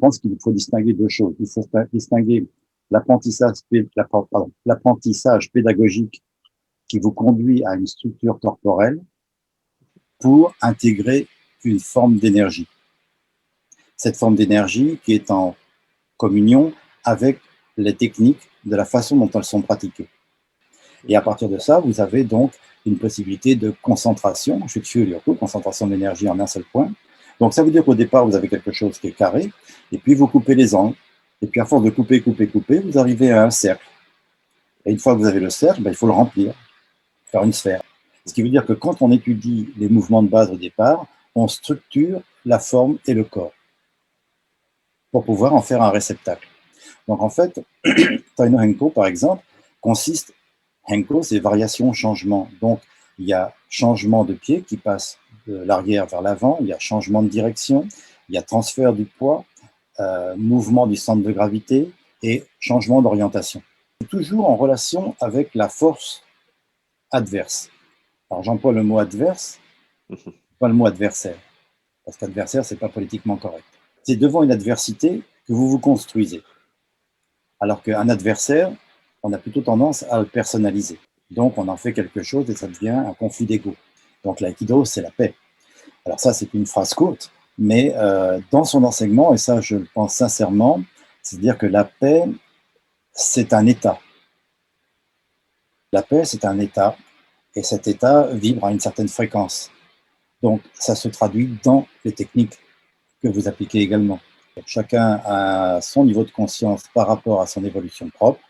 pense qu'il faut distinguer deux choses. Il faut distinguer l'apprentissage pédagogique qui vous conduit à une structure corporelle pour intégrer une forme d'énergie. Cette forme d'énergie qui est en communion avec les techniques de la façon dont elles sont pratiquées. Et à partir de ça, vous avez donc une possibilité de concentration, concentration d'énergie en un seul point. Donc ça veut dire qu'au départ, vous avez quelque chose qui est carré, et puis vous coupez les angles, et puis à force de couper, vous arrivez à un cercle. Et une fois que vous avez le cercle, il faut le remplir, faire une sphère. Ce qui veut dire que quand on étudie les mouvements de base au départ, on structure la forme et le corps pour pouvoir en faire un réceptacle. Donc en fait, Taino Henko, par exemple, consiste, Henko, c'est variation, changement. Donc il y a changement de pied qui passe de l'arrière vers l'avant, il y a changement de direction, il y a transfert du poids, mouvement du centre de gravité et changement d'orientation. Toujours en relation avec la force adverse. Alors j'emploie le mot adverse, pas le mot adversaire, parce qu'adversaire, c'est pas politiquement correct. C'est devant une adversité que vous vous construisez. Alors qu'un adversaire, on a plutôt tendance à le personnaliser. Donc on en fait quelque chose et ça devient un conflit d'ego. Donc l'aïkido, c'est la paix. Alors ça, c'est une phrase courte, mais dans son enseignement, et ça je le pense sincèrement, c'est-à-dire que la paix, c'est un état. La paix, c'est un état, et cet état vibre à une certaine fréquence. Donc ça se traduit dans les techniques que vous appliquez également. Donc, chacun a son niveau de conscience par rapport à son évolution propre,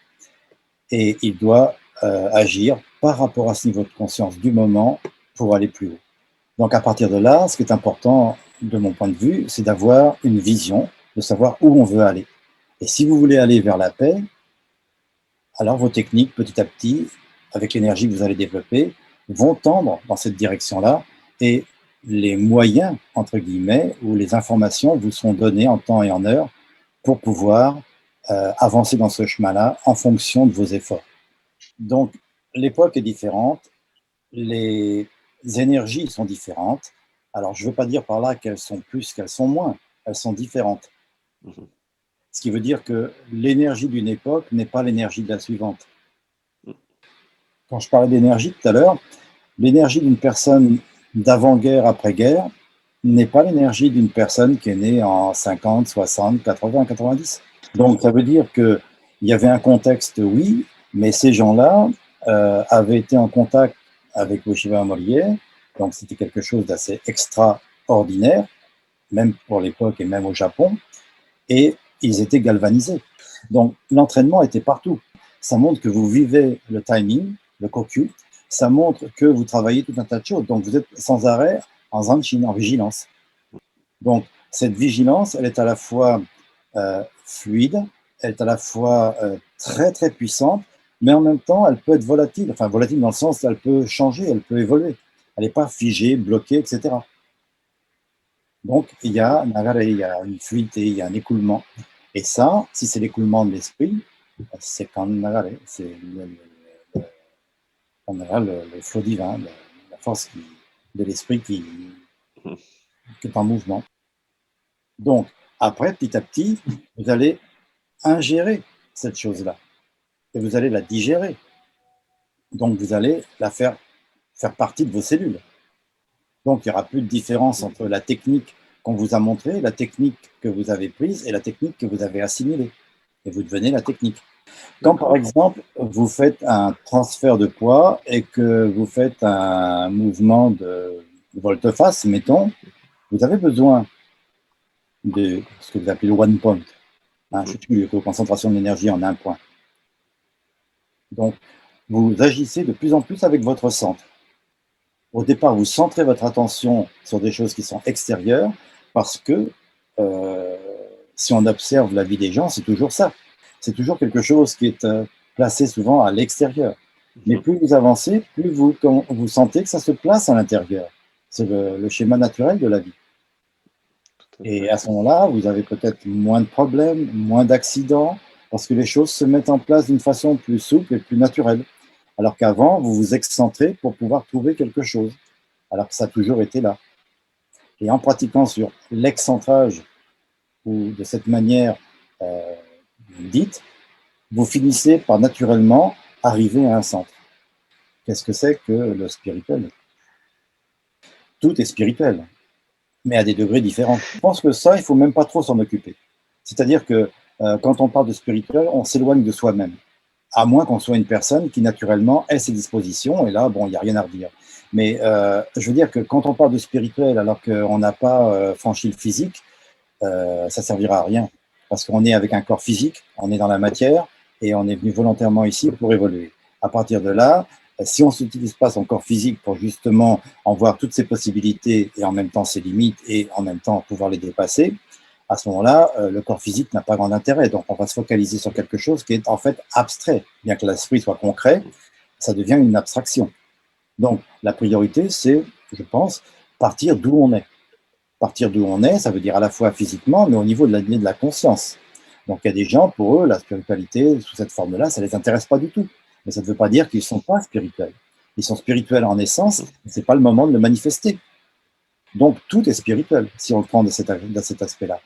et il doit agir par rapport à ce niveau de conscience du moment pour aller plus haut. Donc à partir de là, ce qui est important de mon point de vue, c'est d'avoir une vision, de savoir où on veut aller. Et si vous voulez aller vers la paix, alors vos techniques, petit à petit, avec l'énergie que vous allez développer, vont tendre dans cette direction-là, et les moyens, entre guillemets, ou les informations vous seront données en temps et en heure pour pouvoir avancer dans ce chemin-là en fonction de vos efforts. Donc l'époque est différente, les énergies sont différentes. Alors, je ne veux pas dire par là qu'elles sont plus, qu'elles sont moins. Elles sont différentes. Ce qui veut dire que l'énergie d'une époque n'est pas l'énergie de la suivante. Quand je parlais d'énergie tout à l'heure, l'énergie d'une personne d'avant-guerre, après-guerre, n'est pas l'énergie d'une personne qui est née en 50, 60, 80, 90. Donc, ça veut dire qu'il y avait un contexte, oui, mais ces gens-là avaient été en contact avec le Shiva Amorye, donc c'était quelque chose d'assez extraordinaire, même pour l'époque et même au Japon, et ils étaient galvanisés. Donc l'entraînement était partout. Ça montre que vous vivez le timing, le kokyu, ça montre que vous travaillez tout un tas de choses, donc vous êtes sans arrêt en zanshin, en vigilance. Donc cette vigilance, elle est à la fois fluide, elle est à la fois très très puissante, mais en même temps, elle peut être volatile, enfin volatile dans le sens, elle peut changer, elle peut évoluer. Elle n'est pas figée, bloquée, etc. Donc, il y a une fluidité, il y a un écoulement. Et ça, si c'est l'écoulement de l'esprit, c'est c'est le flot divin, la force de l'esprit qui est en mouvement. Donc, après, petit à petit, vous allez ingérer cette chose-là et vous allez la digérer. Donc, vous allez la faire partie de vos cellules. Donc, il n'y aura plus de différence entre la technique qu'on vous a montrée, la technique que vous avez prise et la technique que vous avez assimilée. Et vous devenez la technique. Quand, par exemple, vous faites un transfert de poids et que vous faites un mouvement de volte-face, mettons, vous avez besoin de ce que vous appelez le one point, concentration de l'énergie en un point. Donc, vous agissez de plus en plus avec votre centre. Au départ, vous centrez votre attention sur des choses qui sont extérieures parce que si on observe la vie des gens, c'est toujours ça. C'est toujours quelque chose qui est placé souvent à l'extérieur. Mais plus vous avancez, plus vous sentez que ça se place à l'intérieur. C'est le schéma naturel de la vie. Et à ce moment-là, vous avez peut-être moins de problèmes, moins d'accidents, parce que les choses se mettent en place d'une façon plus souple et plus naturelle. Alors qu'avant, vous vous excentrez pour pouvoir trouver quelque chose, alors que ça a toujours été là. Et en pratiquant sur l'excentrage ou de cette manière dite, vous finissez par naturellement arriver à un centre. Qu'est-ce que c'est que le spirituel? Tout est spirituel, mais à des degrés différents. Je pense que ça, il ne faut même pas trop s'en occuper. C'est-à-dire que quand on parle de spirituel, on s'éloigne de soi-même, à moins qu'on soit une personne qui naturellement ait ses dispositions, et là, bon, il n'y a rien à redire. Mais je veux dire que quand on parle de spirituel alors qu'on n'a pas franchi le physique, ça servira à rien. Parce qu'on est avec un corps physique, on est dans la matière, et on est venu volontairement ici pour évoluer. À partir de là, si on ne s'utilise pas son corps physique pour justement en voir toutes ses possibilités et en même temps ses limites et en même temps pouvoir les dépasser, à ce moment-là, le corps physique n'a pas grand intérêt. Donc on va se focaliser sur quelque chose qui est en fait abstrait. Bien que l'esprit soit concret, ça devient une abstraction. Donc la priorité, c'est, je pense, partir d'où on est. Partir d'où on est, ça veut dire à la fois physiquement, mais au niveau de la conscience. Donc il y a des gens, pour eux, la spiritualité sous cette forme-là, ça ne les intéresse pas du tout. Mais ça ne veut pas dire qu'ils ne sont pas spirituels. Ils sont spirituels en essence, ce n'est pas le moment de le manifester. Donc tout est spirituel, si on le prend de cet aspect-là.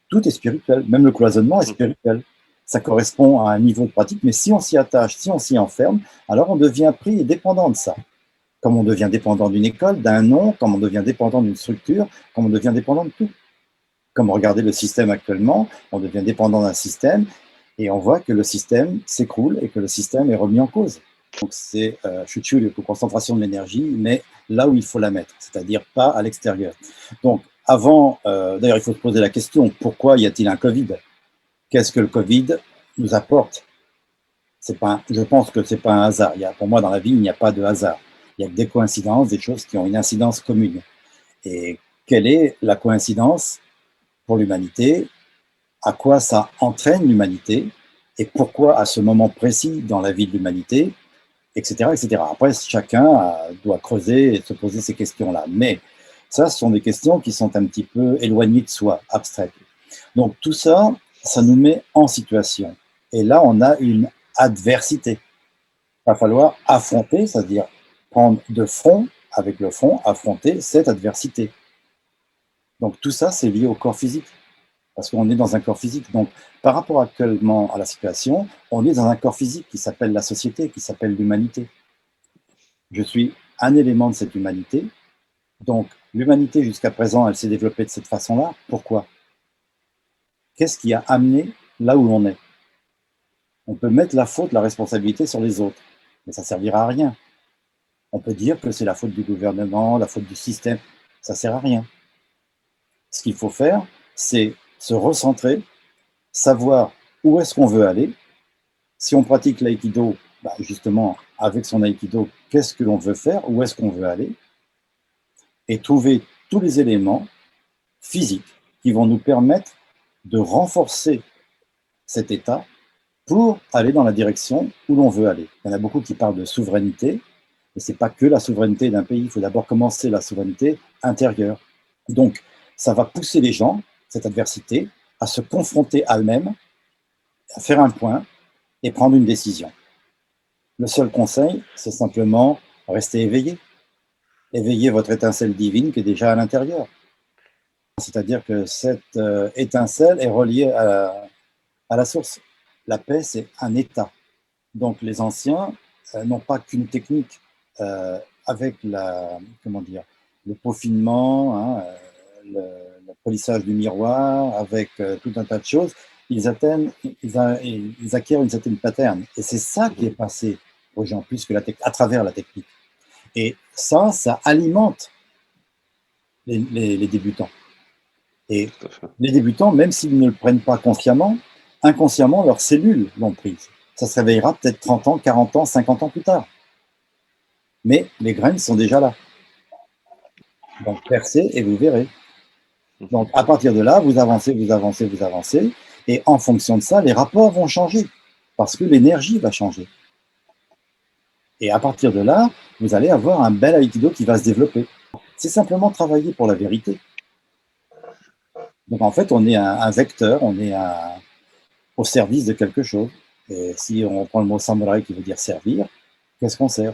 Tout est spirituel, même le cloisonnement est spirituel. Ça correspond à un niveau de pratique, mais si on s'y attache, si on s'y enferme, alors on devient pris et dépendant de ça. Comme on devient dépendant d'une école, d'un nom, comme on devient dépendant d'une structure, comme on devient dépendant de tout. Comme regardez le système actuellement, on devient dépendant d'un système et on voit que le système s'écroule et que le système est remis en cause. Donc c'est chuchu, la concentration de l'énergie, mais là où il faut la mettre, c'est-à-dire pas à l'extérieur. Donc avant, d'ailleurs il faut se poser la question, pourquoi y a-t-il un Covid? Qu'est-ce que le Covid nous apporte? Je pense que ce n'est pas un hasard. Pour moi, dans la vie, il n'y a pas de hasard. Il y a que des coïncidences, des choses qui ont une incidence commune. Et quelle est la coïncidence pour l'humanité? À quoi ça entraîne l'humanité? Et pourquoi à ce moment précis dans la vie de l'humanité? Etc., etc. Après, chacun doit creuser et se poser ces questions-là. Mais ça, ce sont des questions qui sont un petit peu éloignées de soi, abstraites. Donc tout ça, ça nous met en situation. Et là, on a une adversité. Il va falloir affronter, c'est-à-dire prendre de front, avec le front, affronter cette adversité. Donc tout ça, c'est lié au corps physique, parce qu'on est dans un corps physique. Donc par rapport actuellement à la situation, on est dans un corps physique qui s'appelle la société, qui s'appelle l'humanité. Je suis un élément de cette humanité. Donc l'humanité, jusqu'à présent, elle s'est développée de cette façon-là. Pourquoi? Qu'est-ce qui a amené là où on est? On peut mettre la faute, la responsabilité sur les autres, mais ça ne servira à rien. On peut dire que c'est la faute du gouvernement, la faute du système, ça ne sert à rien. Ce qu'il faut faire, c'est se recentrer, savoir où est-ce qu'on veut aller. Si on pratique l'aïkido, justement, avec son aïkido, qu'est-ce que l'on veut faire, où est-ce qu'on veut aller, et trouver tous les éléments physiques qui vont nous permettre de renforcer cet état pour aller dans la direction où l'on veut aller. Il y en a beaucoup qui parlent de souveraineté, et ce n'est pas que la souveraineté d'un pays, il faut d'abord commencer la souveraineté intérieure. Donc, ça va pousser les gens, cette adversité, à se confronter à eux-mêmes, à faire un point et prendre une décision. Le seul conseil, c'est simplement rester éveillé. Éveillez votre étincelle divine qui est déjà à l'intérieur. C'est-à-dire que cette étincelle est reliée à la source. La paix, c'est un état. Donc les anciens n'ont pas qu'une technique avec le peaufinement, hein, le polissage du miroir, avec tout un tas de choses, ils acquièrent une certaine pattern. Et c'est ça qui est passé aux gens, plus que à travers la technique. Et ça alimente les débutants. Et les débutants, même s'ils ne le prennent pas consciemment, inconsciemment, leurs cellules l'ont prise. Ça se réveillera peut-être 30 ans, 40 ans, 50 ans plus tard. Mais les graines sont déjà là. Donc percez et vous verrez. Donc à partir de là, vous avancez, vous avancez, vous avancez, et en fonction de ça, les rapports vont changer, parce que l'énergie va changer. Et à partir de là, vous allez avoir un bel aïkido qui va se développer. C'est simplement travailler pour la vérité. Donc en fait, on est un vecteur, on est au service de quelque chose. Et si on prend le mot samurai qui veut dire servir, qu'est-ce qu'on sert?